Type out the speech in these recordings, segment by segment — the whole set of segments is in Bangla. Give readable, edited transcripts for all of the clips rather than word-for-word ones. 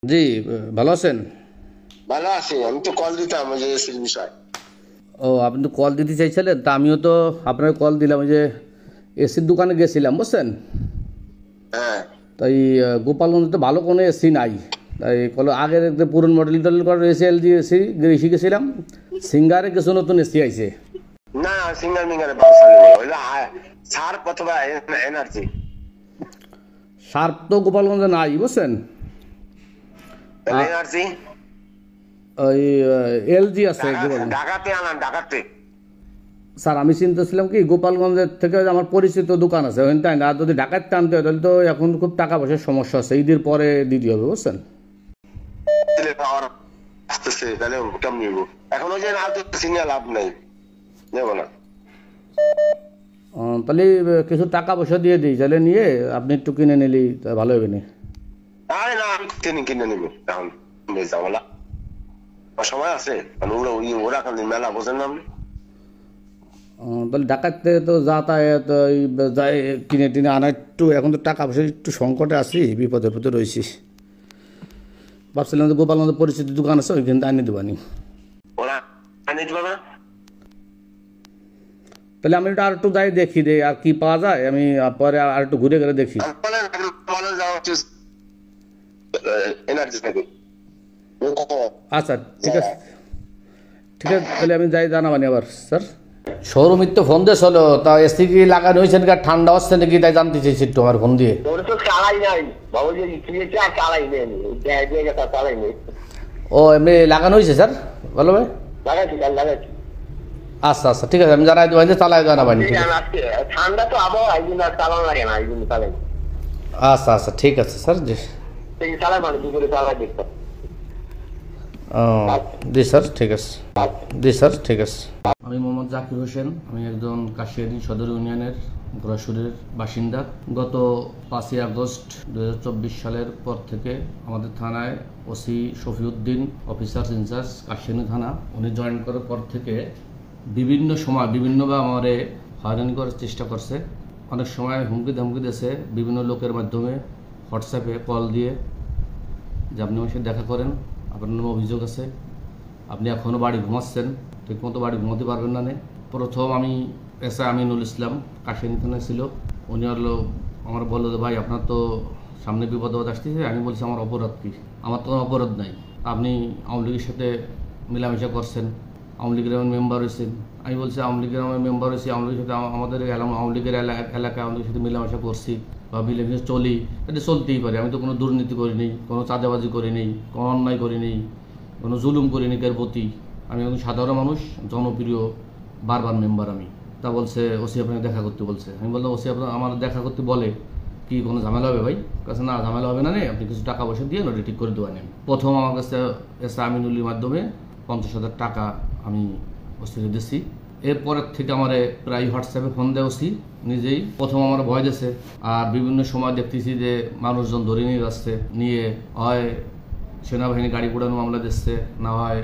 জি, ভালো আছেন? ভালো আছি। আমি তো কল দিতাম ওই যে এসির বিষয়। ও, আপনি তো কল দিতে চাইছিলেন, তা আমিও তো আপনার কল দিলাম। ওই যে এসির দোকানে গেছিলাম, বুঝছেন? হ্যাঁ। তাই গোপালগঞ্জে তো ভালো কোনো এসি নাই। তাই কল আগের যে পুরন মডেল টডেল করার এসি এলজি এসি এসে গেছিলাম। সিঙ্গারে কিছু নতুন এসি আইছে। না, সিঙ্গার মিঙ্গারে ব্যবসা নেই, ওইটা সার অথবা এনার্জি। শার্প তো গোপালগঞ্জে নাই, বুঝছেন? তাহলে আ- এনার্জি ওই এলজি আছে ঢাকা, গোপালগঞ্জ। ঢাকাতে আনান, ঢাকাতে। স্যার, আমি চিন্তাছিলাম কি গোপালগঞ্জের থেকে আমার পরিচিত দোকান আছে ওখানে, তাই না? আর যদি ঢাকায় টানতে হয় তাহলে তো এখন খুব টাকা পয়সার সমস্যা আছে, ঈদের পরে দিতে হবে, বুঝছেন? তাহলে পাওয়ার আসতেছে, তাহলে কেমন নিব? এখন ওই যে না তো সিগন্যাল লাভ নেই, নেব না। তাহলে কিছু টাকা পয়সা দিয়ে দিই, তাহলে নিয়ে আপনি একটু কিনে নিলি তা ভালো হবে না? আরে না, আমি কিনে কিনে নিব এখন। ঝামেলা সময় আছে, মানে ওরা ওরা এখন মেলা বোঝেন না আপনি। তাহলে ঢাকাতে তো যাতায়াত এই যাই কিনে টিনে আনা একটু, এখন তো টাকা পয়সা একটু সংকটে আছি, বিপদে পথে রয়েছি। ভাবছিলাম যে গোপালগঞ্জের পরিচিত দোকান আছে ওইখান থেকে আনিয়ে দেবানি। ওরা আনিয়ে দিতে পারবে না? তাহলে আমি একটু আর একটু যাই দেখি দে আর কি পাওয়া যায়, আমি পরে আর একটু ঘুরে ঘুরে দেখি। বলেন যাওয়া হচ্ছে এনার্জি থাকে। আচ্ছা, ঠিক আছে, ঠিক আছে, তাহলে আমি যাই জানাবানি আবার স্যার। শোরুমিত তো ফোন দিয়ে চলো, তা এসি কি লাগানো হয়েছে নাকি, আর ঠান্ডা হচ্ছে নাকি, তাই জানতে চাইছি একটু আমার ফোন দিয়ে। ওরা তো চালাই নাই, বাবু যে কিনেছে আর চালাই নেই, জায়গা চালাই নেই। ও, এমনি লাগানো হয়েছে স্যার, ভালো ভাই। লাগাচ্ছি, কাল লাগাচ্ছি। আচ্ছা আচ্ছা, ঠিক আছে, আমি জানাই দেবো যে চালাই জানাবানি, ঠিক আছে। আজকে ঠান্ডা তো আবহাওয়া, এই জন্য আর চালানো লাগে না, এই জন্য চালাই। আচ্ছা আচ্ছা, ঠিক আছে স্যার, জি। সেই চালাই মানে কি করে চালাই দেখতাম। ও, জি স্যার, ঠিক আছে। জি স্যার, ঠিক আছে। আমি মোহাম্মদ জাকির হোসেন, আমি একজন কাশিয়ানী সদর ইউনিয়নের ঘোড়াশুরের বাসিন্দা। গত 5ই আগস্ট 2024 সালের পর থেকে আমাদের থানায় OC Shafiuddin, officer in charge Kashiani থানা, উনি জয়েন করার পর থেকে বিভিন্ন সময় বিভিন্নভাবে আমারে হয়রানি করার চেষ্টা করছে। অনেক সময় হুমকি ধামকি দিয়েছে বিভিন্ন লোকের মাধ্যমে, হোয়াটসঅ্যাপে কল দিয়ে, যে আপনি আমার সাথে দেখা করেন, আপনার নামে অভিযোগ আছে, আপনি এখনও বাড়ি ঘুমাচ্ছেন, ঠিকমতো বাড়ি ঘুমাতে পারবেন না। প্রথম আমি এসআই আমিনুল ইসলাম কাশিয়ানী থানায় ছিল, উনি হলো আমার বললো যে ভাই আপনার তো সামনে বিপদ আসতেছে। আমি বলছি আমার অপরাধ কী? আমার তো কোনো অপরাধ নাই, আপনি আওয়ামী লীগের সাথে মেলামেশা করছেন, আওয়ামী লীগের মেম্বার হয়েছেন। আমি বলছি আওয়ামী লীগের মেম্বার হয়েছি, আওয়ামী লীগের সাথে আমাদের আওয়ামী লীগের এলাকায় আওয়ামী লীগের সাথে মেলামেশা করছি বা মিলেমিশে চলি, এটা চলতেই পারে। আমি তো কোনো দুর্নীতি করিনি, কোনো চাঁদাবাজি করিনি, কোনো অন্যায় করিনি, কোনো জুলুম করিনি কার প্রতি। আমি একজন সাধারণ মানুষ, জনপ্রিয় বারবার মেম্বার আমি। তা বলছে ওসি আপনাকে দেখা করতে বলছে। আমি বললাম ওসি আপনার আমার দেখা করতে বলে কি কোনো ঝামেলা হবে ভাই? কাছে না, ঝামেলা হবে না, আপনি কিছু টাকা পয়সা দিয়ে ওটা ঠিক করে দেওয়া নেন। প্রথম আমার কাছে এসে আমিনুলির মাধ্যমে 50,000 টাকা আমি ওসিকে দিচ্ছি। এরপরের থেকে আমার প্রায় হোয়াটসঅ্যাপে ফোন দেয় ওসি নিজেই। প্রথম আমার ভয় দিয়েছে, আর বিভিন্ন সময় দেখতেছি যে মানুষজন ধরে নিয়ে যাচ্ছে, নিয়ে হয় সেনাবাহিনী গাড়ি পোড়ানো মামলা দিচ্ছে, না হয়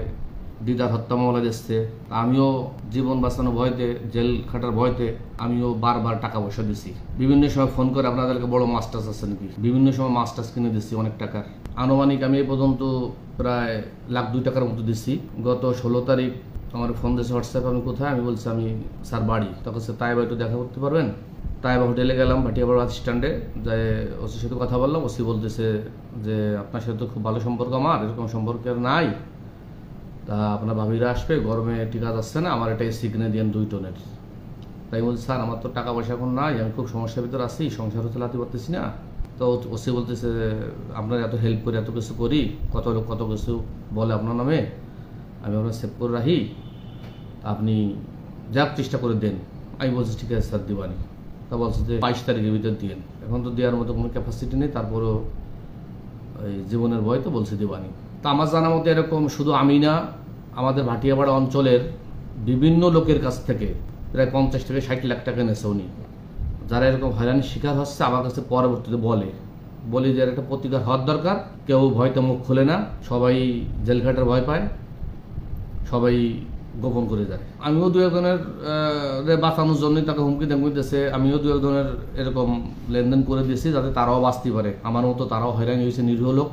দিদার হত্যা মামলা দিচ্ছে। আমিও জীবন বাঁচানো ভয়তে, জেল খাটার ভয়তে আমিও বারবার টাকা পয়সা দিছি। বিভিন্ন সময় ফোন করে আপনাদেরকে বড় মাস্টার্স আছে নাকি, বিভিন্ন সময় মাস্টার্স কিনে দিচ্ছি অনেক টাকার। আনুমানিক আমি এ পর্যন্ত প্রায় $1,02,000 মতো দিচ্ছি। গত 16 তারিখ আমার ফোন দিয়েছে হোয়াটসঅ্যাপে, আমি কোথায়? আমি বলছি আমি স্যার বাড়ি। তখন সে তাই একটু দেখা করতে পারবেন? তাইবা হোটেলে গেলাম, ভাটিয়াপাড়া বাস স্ট্যান্ডে, যে ওসির সাথে কথা বললাম। ওসি বলতেছে যে আপনার সাথে তো খুব ভালো সম্পর্ক, আমার এরকম সম্পর্ক আর নাই, তা আপনার ভাবিরা আসবে, গরমে টিকা যাচ্ছে না, আমার এটা এসি কিনে দিয়েন 2 টনের। তাই বলছি স্যার আমার তো টাকা পয়সা এখন নাই, আমি খুব সমস্যার ভিতরে আছি, সংসারও চালাতে পারতেছি না। তো ওসি বলতেছে আপনার এত হেল্প করি, এত কিছু করি, কত লোক কত কিছু বলে আপনার নামে, আমি আপনার সেভ করে রাখি, আপনি যা চেষ্টা করে দেন। আমি বলছি ঠিক আছে স্যার দিবানি। তা বলছে যে 22 তারিখের ভিতর দিয়েন। এখন তো দেওয়ার মতো কোনো ক্যাপাসিটি নেই, তারপরেও এই জীবনের ভয় তো বলছে দিবানি। তা আমার জানা মতো এরকম শুধু আমি না, আমাদের ভাটিয়াপাড়া অঞ্চলের বিভিন্ন লোকের কাছ থেকে প্রায় 50 থেকে 60 লাখ টাকা নেছে উনি। যারা এরকম হয়রানির শিকার হচ্ছে আমার কাছে পরবর্তীতে বলি যে একটা প্রতিকার হওয়ার দরকার। কেউ ভয়তে মুখ খোলে না, সবাই জেলঘাটের ভয় পায়, সবাই গোপন করে যায়। আমিও দু একজনের বাঁচানোর জন্যই তাকে হুমকি ধামকি দিয়েছে। আমিও দু একজনের এরকম লেনদেন করে দিয়েছি যাতে তারাও বাঁচতে পারে, আমার মতো তারাও হয়রানি হয়েছে, নিরীহ লোক।